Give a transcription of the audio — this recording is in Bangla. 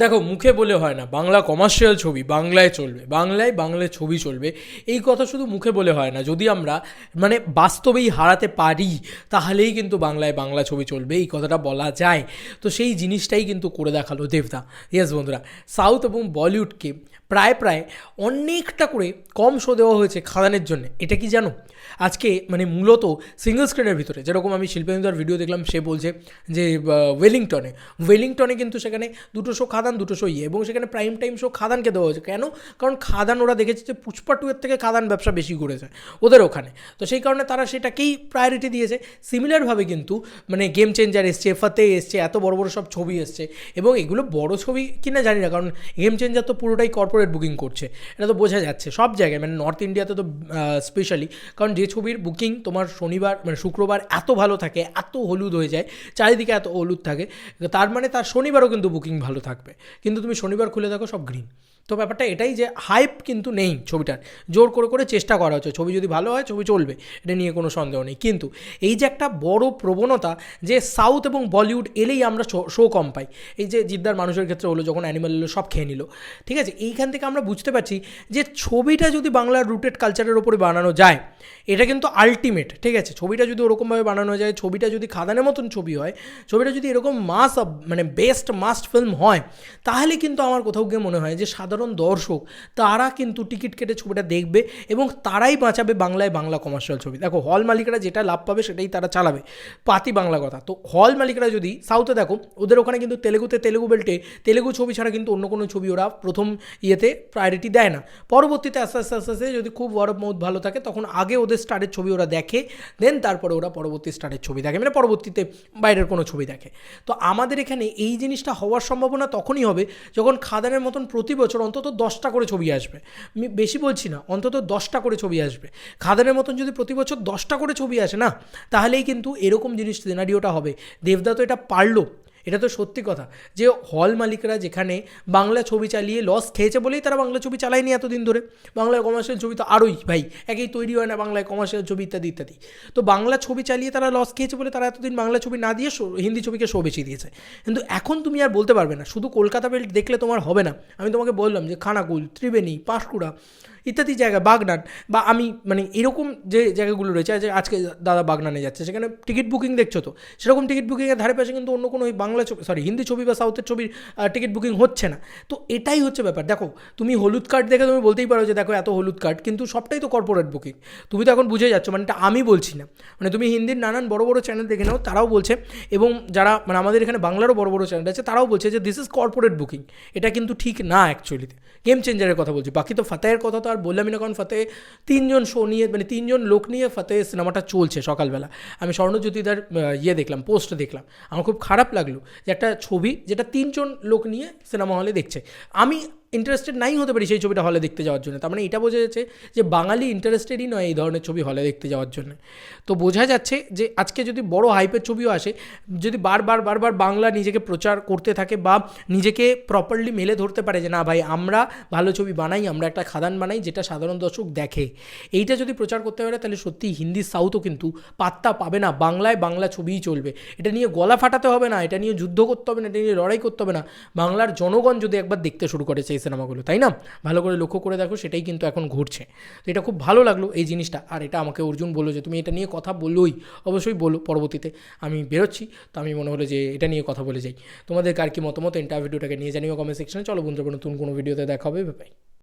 দেখো, মুখে বলে হয় না বাংলা কমার্শিয়াল ছবি বাংলায় চলবে, বাংলায় ছবি চলবে, এই কথা শুধু মুখে বলে হয় না। যদি আমরা মানে বাস্তবেই হারাতে পারি তাহলেই কিন্তু বাংলায় বাংলা ছবি চলবে, এই কথাটা বলা যায়। তো সেই জিনিসটাই কিন্তু করে দেখালো দেবদা। ইয়েস বন্ধুরা, সাউথ এবং বলিউডকে প্রায় অনেকটা করে কম শো দেওয়া হয়েছে খাদানের জন্য। এটা কি জানো? আজকে মানে মূলত সিঙ্গল স্ক্রিনের ভিতরে, যেরকম আমি শিল্পেন্দুদার ভিডিও দেখলাম, সে বলছে যে ওয়েলিংটনে কিন্তু সেখানে দুটো শো খাদান, দুটো শো এবং সেখানে প্রাইম টাইম শো খাদানকে দেওয়া হয়েছে। কেন? কারণ খাদান ওরা দেখেছে যে পুষ্পা 2 এর থেকে খাদান ব্যবসা বেশি করেছে ওদের ওখানে, তো সেই কারণে তারা সেটাকেই প্রায়োরিটি দিয়েছে। সিমিলারভাবে কিন্তু মানে গেম চেঞ্জার এসছে, ফতে এসছে, এত বড় বড় সব ছবি এসছে, এবং এগুলো বড় ছবি কিনা জানি না, কারণ গেম চেঞ্জার তো পুরোটাই কর্পোরেট বুকিং করছে, এটা তো বোঝা যাচ্ছে সব জায়গায়, মানে নর্থ ইন্ডিয়াতে তো স্পেশালি। কারণ যে ছবির বুকিং তোমার শনিবার মানে শুক্রবার এত ভালো থাকে, এত হলুদ হয়ে যায়, চারিদিকে এত হলুদ থাকে, তার মানে তার শনিবারও কিন্তু বুকিং ভালো থাকবে। কিন্তু তুমি শনিবার খুলে দেখো সব গ্রিন। তো ব্যাপারটা এটাই যে হাইপ কিন্তু নেই ছবিটার, জোর করে চেষ্টা করা হচ্ছে, ছবি যদি ভালো হয় ছবি চলবে, এটা নিয়ে কোনো সন্দেহ নেই। কিন্তু এই যে একটা বড় প্রবণতা যে সাউথ এবং বলিউড এলেই আমরা শো কম পাই, এই যে জিদ্দার মানুষের ক্ষেত্রে হলো, যখন অ্যানিমাল এলো সব খেয়ে নিল, ঠিক আছে, এইখান থেকে আমরা বুঝতে পারছি যে ছবিটা যদি বাংলার রুটেড কালচারের ওপরে বানানো যায়, এটা কিন্তু আলটিমেট, ঠিক আছে। ছবিটা যদি ওরকমভাবে বানানো যায়, ছবিটা যদি খাদানের মতন ছবি হয়, ছবিটা যদি এরকম মানে বেস্ট মাস্ট ফিল্ম হয়, তাহলে কিন্তু আমার কোথাও গিয়ে মনে হয় যে সাধারণ দর্শক তারা কিন্তু টিকিট কেটে ছবিটা দেখবে এবং তারাই বাঁচাবে বাংলায় বাংলা কমার্শিয়াল ছবি। দেখো, হল মালিকরা যেটা লাভ পাবে সেটাই তারা চালাবে, পাতি বাংলা কথা। তো হল মালিকরা যদি সাউথে দেখো, ওদের ওখানে কিন্তু তেলেগু বেল্টে তেলেগু ছবি ছাড়া কিন্তু অন্য কোনো ছবি ওরা প্রথম ইয়েতে প্রায়োরিটি দেয় না। পরবর্তীতে আস্তে আস্তে যদি খুব ওয়ার্ড অফ মাউথ ভালো থাকে, তখন আগে ওদের স্টারের ছবি ওরা দেখে, দেন তারপরে ওরা পরবর্তী স্টারের ছবি দেখে, মানে পরবর্তীতে বাইরের কোনো ছবি দেখে। তো আমাদের এখানে এই জিনিসটা হওয়ার সম্ভাবনা তখনই হবে যখন খাদানের মতন প্রতি বছর অন্তত 10টা করে ছবি আসবে। আমি বেশি বলছি না, অন্তত 10টা করে ছবি আসবে। খাদানের মতন যদি প্রতি বছর 10টা করে ছবি আসে না, তাহলেই কিন্তু এরকম জিনিস সিনারিওটা হবে। দেবদা তো এটা পারলো, এটা তো সত্যি কথা যে হল মালিকরা যেখানে বাংলা ছবি চালিয়ে লস খেয়েছে বলেই তারা বাংলা ছবি চালায়নি এতদিন ধরে। বাংলায় কমার্শিয়াল ছবি তো আরোই ভাই, একেই তৈরি হয় না বাংলায় কমার্শিয়াল ছবি ইত্যাদি ইত্যাদি। তো বাংলা ছবি চালিয়ে তারা লস খেয়েছে বলে তারা এতদিন বাংলা ছবি না দিয়ে হিন্দি ছবিকে শো বেশি দিয়েছে। কিন্তু এখন তুমি আর বলতে পারবে না শুধু কলকাতা বেল্ট দেখলে তোমার হবে না। আমি তোমাকে বললাম যে খানাকুল, ত্রিবেণী, পাঁশকুড়া ইত্যাদি জায়গা, বাগনান, বা আমি মানে এরকম যে জায়গাগুলো রয়েছে, আজকে দাদা বাগনানে যাচ্ছে, সেখানে টিকিট বুকিং দেখছো তো, সেরকম টিকিট বুকিংয়ের ধারে পাশে কিন্তু অন্য কোনো বাংলা ছবি হিন্দি ছবি বা সাউথের ছবির টিকিট বুকিং হচ্ছে না। তো এটাই হচ্ছে ব্যাপার। দেখো, তুমি হলুদ কার্ড দেখে তুমি বলতেই পারো যে দেখো এত হলুদ কার্ড, কিন্তু সবটাই তো কর্পোরেট বুকিং। তুমি তো এখন বুঝে যাচ্ছ, মানে এটা আমি বলছি না, মানে তুমি হিন্দির নানান বড় বড় চ্যানেল দেখে নাও, তারাও বলছে, এবং যারা মানে আমাদের এখানে বাংলারও বড় বড় চ্যানেল আছে তারাও বলছে যে দিস ইজ কর্পোরেট বুকিং, এটা কিন্তু ঠিক না অ্যাকচুয়ালিতে। গেম চেঞ্জারের কথা বলছি, বাকি তো ফাতেহের কথা তো আর বললামই না, কারণ ফাতেহ 3জন শো নিয়ে মানে 3জন লোক নিয়ে ফাতেহ সিনেমাটা চলছে সকালবেলা। আমি স্বর্ণজ্যোতিদার দেখলাম, পোস্ট দেখলাম, আমার খুব খারাপ লাগলো যে একটা ছবি যেটা 3জন লোক নিয়ে সিনেমা হলে দেখছে, আমি ইন্টারেস্টেড নাই হতে পারি সেই ছবিটা হলে দেখতে যাওয়ার জন্য। তার মানে এটা বোঝা যাচ্ছে যে বাঙালি ইন্টারেস্টেডই নয় এই ধরনের ছবি হলে দেখতে যাওয়ার জন্য। তো বোঝা যাচ্ছে যে আজকে যদি বড় হাইপের ছবিও আসে, যদি বারবার বাংলা নিজেকে প্রচার করতে থাকে বা নিজেকে প্রপারলি মেলে ধরতে পারে যে না ভাই আমরা ভালো ছবি বানাই, আমরা একটা খাদান বানাই যেটা সাধারণ দর্শক দেখে, এইটা যদি প্রচার করতে পারে, তাহলে সত্যি হিন্দি সাউথও কিন্তু পাত্তা পাবে না, বাংলায় বাংলা ছবিই চলবে। এটা নিয়ে গলা ফাটাতে হবে না, এটা নিয়ে যুদ্ধ করতে হবে না, এটা নিয়ে লড়াই করতে হবে না। বাংলার জনগণ যদি একবার দেখতে শুরু করে সেই সিনেমাগুলো, তাই না? ভালো করে লক্ষ্য করে দেখো, সেটাই কিন্তু এখন ঘটছে। তো এটা খুব ভালো লাগলো এই জিনিসটা। আর এটা আমাকে অর্জুন বললো যে তুমি এটা নিয়ে কথা বললোই, অবশ্যই বলো। পরবর্তীতে আমি বেরোচ্ছি, তো আমি মনে হলো যে এটা নিয়ে কথা বলে যাই। তোমাদের কার কি মতামত ইন্টারভিউটাকে নিয়ে জানিও কমেন্ট সেকশনে। চলো বন্ধুরা, নতুন কোনো ভিডিওতে দেখা হবে, বাই।